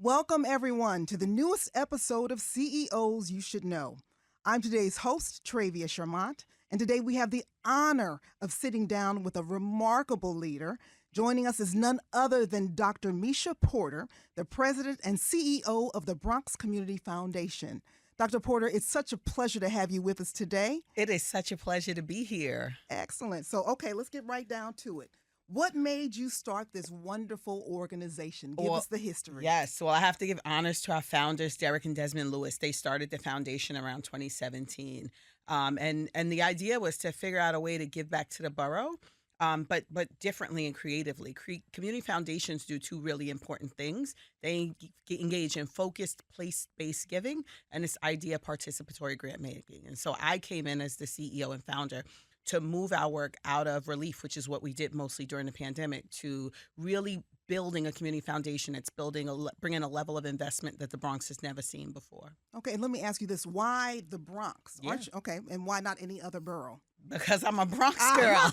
Welcome, everyone, to the newest episode of CEOs You Should Know. I'm today's host, Travia Shermont, and today we have the honor of sitting down with a remarkable leader. Joining us is none other than Dr. Meisha Porter, the president and CEO of the Bronx Community Foundation. Dr. Porter, it's such a pleasure to have you with us today. It is such a pleasure to be here. Excellent. So, okay, let's get right down to it. What made you start this wonderful organization? Give us the history. Yes. Well, I have to give honors to our founders, Derek and Desmond Lewis. They started the foundation around 2017. And the idea was to figure out a way to give back to the borough, but differently and creatively. Community foundations do two really important things. They engage in focused place-based giving and this idea of participatory grant making. And so I came in as the CEO and founder to move our work out of relief, which is what we did mostly during the pandemic, to really building a community foundation that's bringing a level of investment that the Bronx has never seen before. Okay, let me ask you this. Why the Bronx? Yeah. Okay, and why not any other borough? Because I'm a Bronx girl.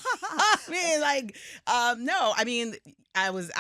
I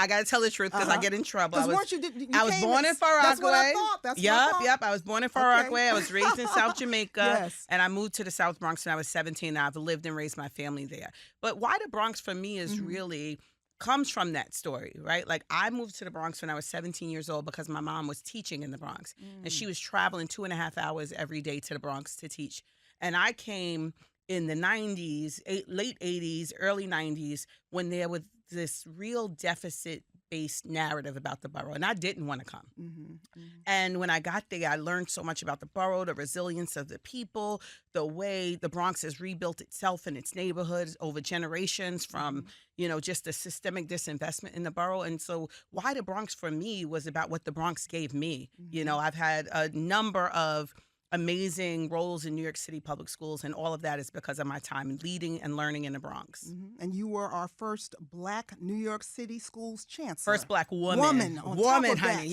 got to tell the truth because I get in trouble. I was born in Far Rockaway. That's what I thought. Yep. I was born in Far Rockaway. I was raised in South Jamaica. Yes. And I moved to the South Bronx when I was 17. I've lived and raised my family there. But why the Bronx for me is really comes from that story, right? Like I moved to the Bronx when I was 17 years old because my mom was teaching in the Bronx. And she was traveling 2.5 hours every day to the Bronx to teach. And I came in the 90s, late 80s, early 90s, when there was this real deficit-based narrative about the borough, and I didn't want to come. And when I got there, I learned so much about the borough, the resilience of the people, the way the Bronx has rebuilt itself and its neighborhoods over generations from, just the systemic disinvestment in the borough. And so why the Bronx for me was about what the Bronx gave me. I've had a number of amazing roles in New York City public schools, and all of that is because of my time leading and learning in the Bronx. And you were our first Black New York City schools chancellor. First Black woman. Woman, honey.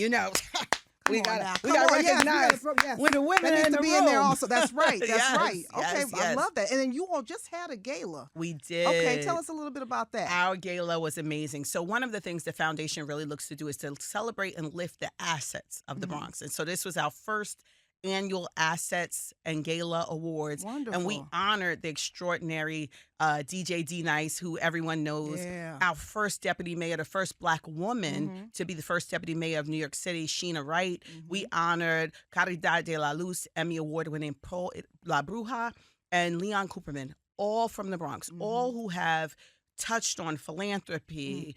We got to recognize when the women that in the to be room. in there also. That's right. That's right. Okay, yes. I love that. And then you all just had a gala. We did. Okay, tell us a little bit about that. Our gala was amazing. So one of the things the foundation really looks to do is to celebrate and lift the assets of the Bronx. And so this was our first annual Assets and Gala Awards. Wonderful. And we honored the extraordinary DJ D Nice, who everyone knows, our first deputy mayor, the first Black woman to be the first deputy mayor of New York City, Sheena Wright. We honored Caridad de la Luz, Emmy Award-winning Paul La Bruja, and Leon Cooperman, all from the Bronx, all who have touched on philanthropy,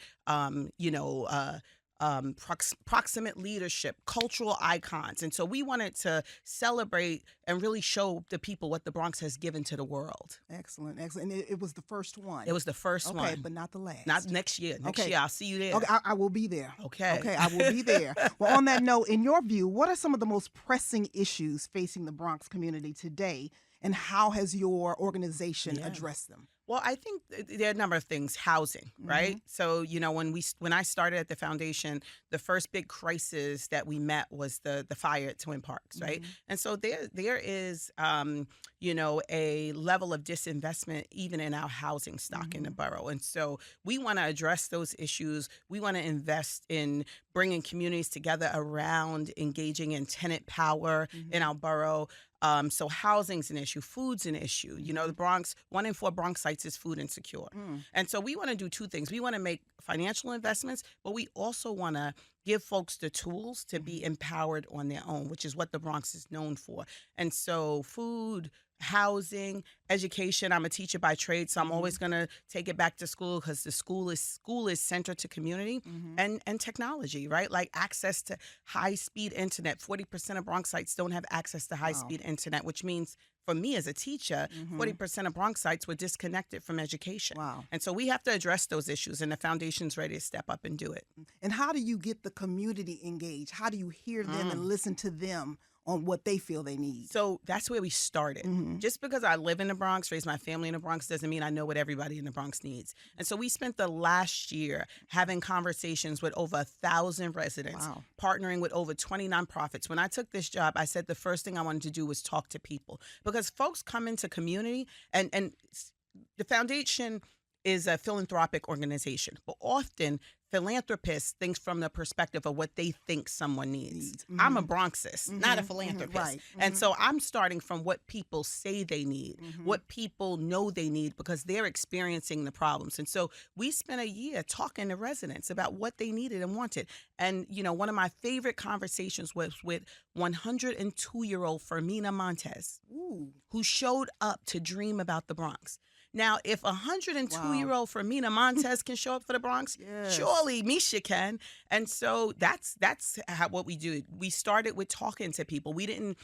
proximate leadership, cultural icons. And so we wanted to celebrate and really show the people what the Bronx has given to the world. Excellent. And it was the first one. It was the first one. Okay, but not the last. Not next year. Next year, I'll see you there. Okay, I will be there. Okay, I will be there. Well, on that note, in your view, what are some of the most pressing issues facing the Bronx community today, and how has your organization addressed them? Well, I think there are a number of things. Housing, right? So, when I started at the foundation, the first big crisis that we met was the fire at Twin Parks, right? And so there is, a level of disinvestment even in our housing stock in the borough. And so we want to address those issues. We want to invest in bringing communities together around engaging in tenant power in our borough. So housing's an issue, food's an issue. The Bronx, 1 in 4 Bronxites is food insecure. And so we want to do two things. We want to make financial investments, but we also want to give folks the tools to be empowered on their own, which is what the Bronx is known for. And so food, housing, education. I'm a teacher by trade, so I'm always going to take it back to school because the school is centered to community and technology, right? Like access to high-speed internet. 40% of Bronxites don't have access to high-speed internet, which means for me as a teacher, 40% of Bronxites were disconnected from education. Wow. And so we have to address those issues, and the foundation's ready to step up and do it. And how do you get the community engaged? How do you hear them and listen to them on what they feel they need? So that's where we started. Just because I live in the Bronx, raised my family in the Bronx, doesn't mean I know what everybody in the Bronx needs. And so we spent the last year having conversations with over 1,000 residents, partnering with over 20 nonprofits. When I took this job, I said the first thing I wanted to do was talk to people, because folks come into community, and the foundation is a philanthropic organization, but often philanthropist thinks from the perspective of what they think someone needs. Mm-hmm. I'm a Bronxist, not a philanthropist. Right. And so I'm starting from what people say they need, what people know they need, because they're experiencing the problems. And so we spent a year talking to residents about what they needed and wanted. And, one of my favorite conversations was with 102-year-old Fermina Montez, who showed up to dream about the Bronx. Now, if 102-year-old Fermina Montez can show up for the Bronx, surely Meisha can. And so that's what we do. We started with talking to people. We didn't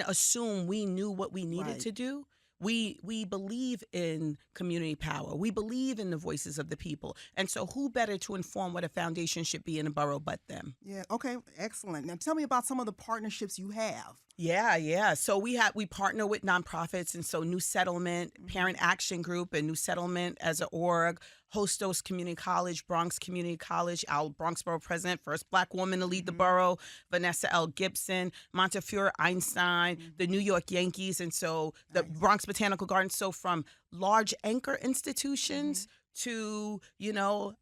assume we knew what we needed to do. We believe in community power. We believe in the voices of the people. And so who better to inform what a foundation should be in a borough but them? Yeah, okay, excellent. Now tell me about some of the partnerships you have. Yeah. So we partner with nonprofits, and so New Settlement, Parent Action Group, and New Settlement as an org, Hostos Community College, Bronx Community College, our Bronx Borough President, first Black woman to lead the borough, Vanessa L. Gibson, Montefiore Einstein, the New York Yankees, and so the Bronx Botanical Gardens. So from large anchor institutions to,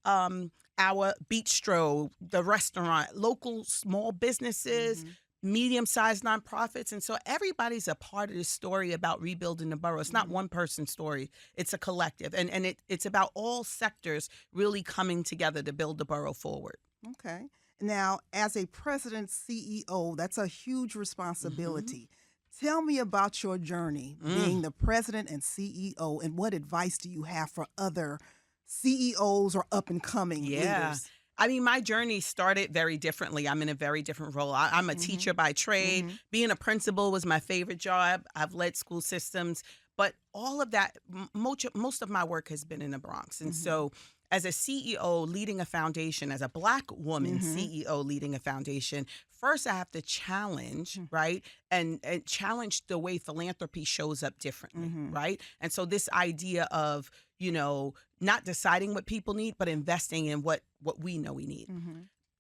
our bistro, the restaurant, local small businesses, medium-sized nonprofits. And so everybody's a part of this story about rebuilding the borough. It's not one person's story. It's a collective. And it's about all sectors really coming together to build the borough forward. Okay. Now, as a president CEO, that's a huge responsibility. Tell me about your journey being the president and CEO, and what advice do you have for other CEOs or up-and-coming leaders? I mean, my journey started very differently. I'm in a very different role. I'm a teacher by trade. Being a principal was my favorite job. I've led school systems. But all of that, most of my work has been in the Bronx. And so as a CEO leading a foundation, as a Black woman CEO leading a foundation, first I have to challenge, right? And challenge the way philanthropy shows up differently, right? And so this idea of, not deciding what people need, but investing in what we know we need.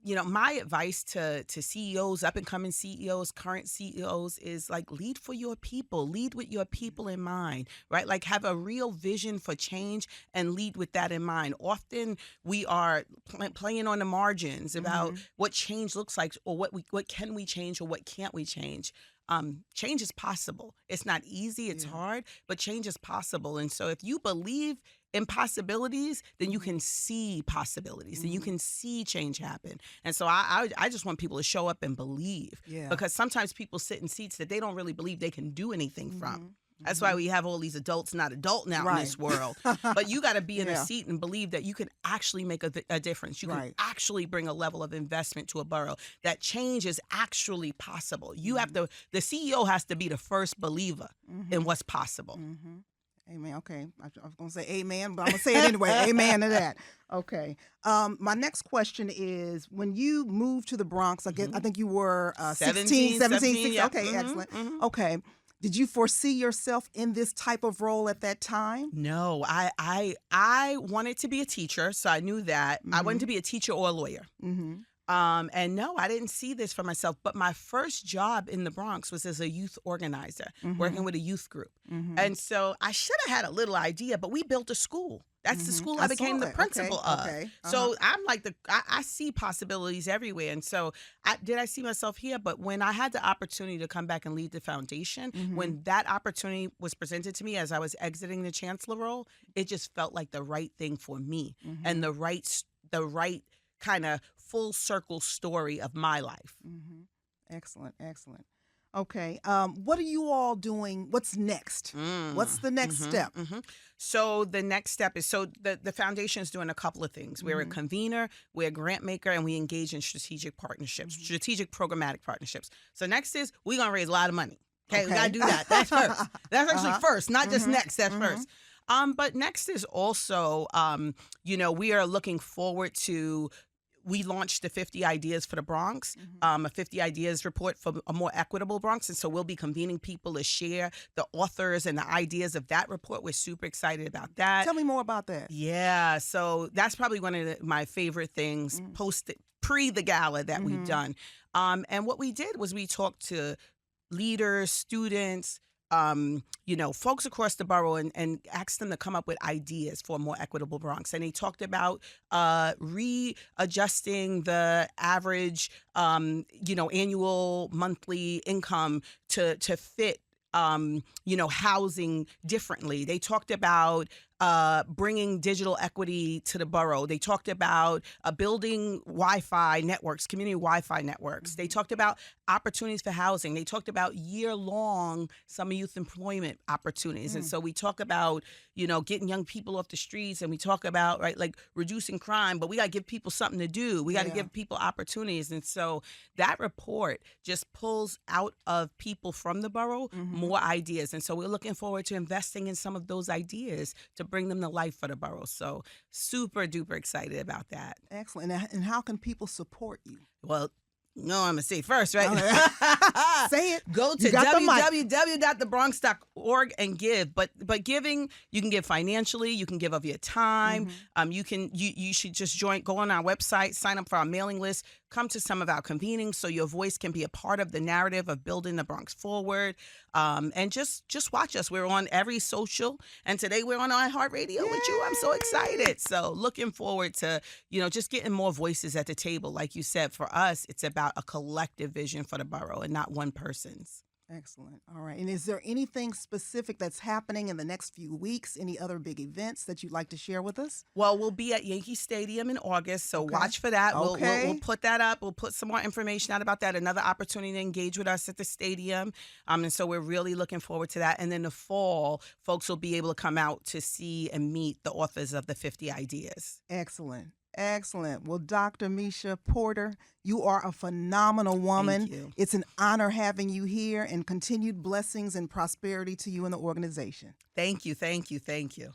My advice to CEOs, up and coming CEOs, current CEOs is lead for your people, lead with your people in mind, right? Have a real vision for change and lead with that in mind. Often we are playing on the margins about what change looks like, or what can we change, or what can't we change. Change is possible. It's not easy, it's hard, but change is possible. And so if you believe in possibilities, then you can see possibilities and you can see change happen. And so I just want people to show up and believe, because sometimes people sit in seats that they don't really believe they can do anything from. That's why we have all these adults not adulting out in this world. But you got to be in a seat and believe that you can actually make a difference. You can actually bring a level of investment to a borough. That change is actually possible. You have to. The CEO has to be the first believer in what's possible. Amen. Okay. I was going to say amen, but I'm going to say it anyway. Amen to that. Okay. My next question is, when you moved to the Bronx, I think you were 16, 17. Yeah. Okay, excellent. Okay. Did you foresee yourself in this type of role at that time? No, I wanted to be a teacher, so I knew that. I wanted to be a teacher or a lawyer. And no, I didn't see this for myself. But my first job in the Bronx was as a youth organizer, working with a youth group. And so I should have had a little idea, but we built a school. That's the school I became the principal of. So I'm I see possibilities everywhere. And so did I see myself here? But when I had the opportunity to come back and lead the foundation, when that opportunity was presented to me as I was exiting the chancellor role, it just felt like the right thing for me and the right kind of full circle story of my life. Excellent. Okay. What are you all doing? What's next? What's the next step? So the next step is, the foundation is doing a couple of things. We're a convener, we're a grant maker, and we engage in strategic partnerships, strategic programmatic partnerships. So next is, we're going to raise a lot of money. Okay, we got to do that. That's first. That's actually first, not just next. That's first. But next is also, we are looking forward to, we launched the 50 Ideas for the Bronx, a 50 Ideas report for a more equitable Bronx. And so we'll be convening people to share the authors and the ideas of that report. We're super excited about that. Tell me more about that. Yeah, so that's probably one of my favorite things pre the gala that we've done. And what we did was we talked to leaders, students, folks across the borough and asked them to come up with ideas for a more equitable Bronx. And they talked about readjusting the average, annual monthly income to fit housing differently. They talked about bringing digital equity to the borough. They talked about building Wi-Fi networks, community Wi-Fi networks. They talked about opportunities for housing. They talked about year-long summer youth employment opportunities. And so we talk about, getting young people off the streets, and we talk about, right, like reducing crime, but we got to give people something to do. We got to give people opportunities. And so that report just pulls out of people from the borough more ideas. And so we're looking forward to investing in some of those ideas to bring them to life for the borough. So super duper excited about that. Excellent. And how can people support you? Well, I'm going to say first, right? Say it. Go to www.thebronx.org and give. But giving, you can give financially, you can give of your time. You should just go on our website, sign up for our mailing list, come to some of our convenings so your voice can be a part of the narrative of building the Bronx forward. And just watch us. We're on every social, and today we're on iHeartRadio with you. I'm so excited. So looking forward to, just getting more voices at the table. Like you said, for us, it's about a collective vision for the borough and not one person's. Excellent. All right. And is there anything specific that's happening in the next few weeks? Any other big events that you'd like to share with us? Well, we'll be at Yankee Stadium in August, so watch for that. We'll put that up. We'll put some more information out about that. Another opportunity to engage with us at the stadium. And so we're really looking forward to that. And then the fall, folks will be able to come out to see and meet the authors of the 50 Ideas. Excellent. Excellent. Well, Dr. Meisha Porter, you are a phenomenal woman. Thank you. It's an honor having you here, and continued blessings and prosperity to you and the organization. Thank you. Thank you. Thank you.